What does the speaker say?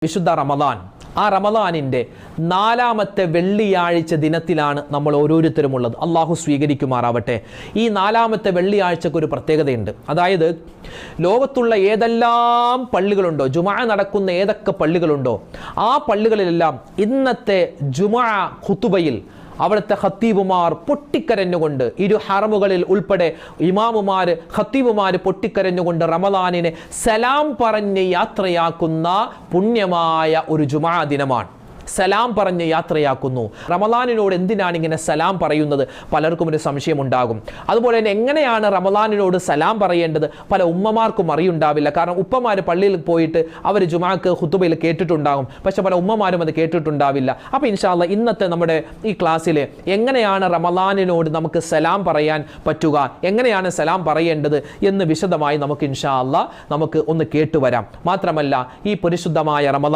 വിശുദ്ധ റമദാൻ. ആ റമദാനിൻ്റെ 4-ാമത്തെ വെള്ളിയാഴ്ച ദിനത്തിലാണ് നമ്മൾ ഓരോരുത്തരും ഉള്ളത്. അള്ളാഹു സ്വീകരിക്കുമാറാവട്ടെ. ഈ 4-ാമത്തെ വെള്ളിയാഴ്ചക്ക് ഒരു പ്രത്യേകതയുണ്ട്. അതായത് ലോകത്തുള്ള ഏതെല്ലാം പള്ളികളുണ്ടോ, ജുമുഅ നടക്കുന്ന ഏതൊക്കെ പള്ളികളുണ്ടോ, ആ പള്ളികളിലെല്ലാം ഇന്നത്തെ ജുമുഅ ഖുതുബയിൽ അവിടുത്തെ ഖത്തീബുമാർ പൊട്ടിക്കരഞ്ഞുകൊണ്ട്, ഇരു ഹറമുകളിൽ ഉൾപ്പെടെ ഇമാമുമാർ ഖത്തീബുമാർ പൊട്ടിക്കരഞ്ഞുകൊണ്ട് റമദാനിനെ സലാം പറഞ്ഞ് യാത്രയാക്കുന്ന പുണ്യമായ ഒരു ജുമുഅ ദിനമാണ്. സലാം പറഞ്ഞ് യാത്രയാക്കുന്നു. റമദാനിനോട് എന്തിനാണ് ഇങ്ങനെ സലാം പറയുന്നത്? പലർക്കും ഒരു സംശയമുണ്ടാകും. അതുപോലെ തന്നെ എങ്ങനെയാണ് റമദാനിനോട് സലാം പറയേണ്ടത്? പല ഉമ്മമാർക്കും അറിയുണ്ടാവില്ല. കാരണം ഉപ്പമാർ പള്ളിയിൽ പോയിട്ട് അവർ ജുമുഅക്ക് ഖുതുബയിൽ കേട്ടിട്ടുണ്ടാകും, പക്ഷെ പല ഉമ്മമാരും അത് കേട്ടിട്ടുണ്ടാവില്ല. അപ്പോൾ ഇൻഷാ അല്ലാഹ് ഇന്നത്തെ നമ്മുടെ ഈ ക്ലാസ്സിൽ എങ്ങനെയാണ് റമദാനിനോട് നമുക്ക് സലാം പറയാൻ പറ്റുക, എങ്ങനെയാണ് സലാം പറയേണ്ടത് എന്ന് വിശദമായി നമുക്ക് ഇൻഷാ അല്ലാഹ് നമുക്ക് ഒന്ന് കേട്ടുവരാം. മാത്രമല്ല ഈ പരിശുദ്ധമായ റമദാൻ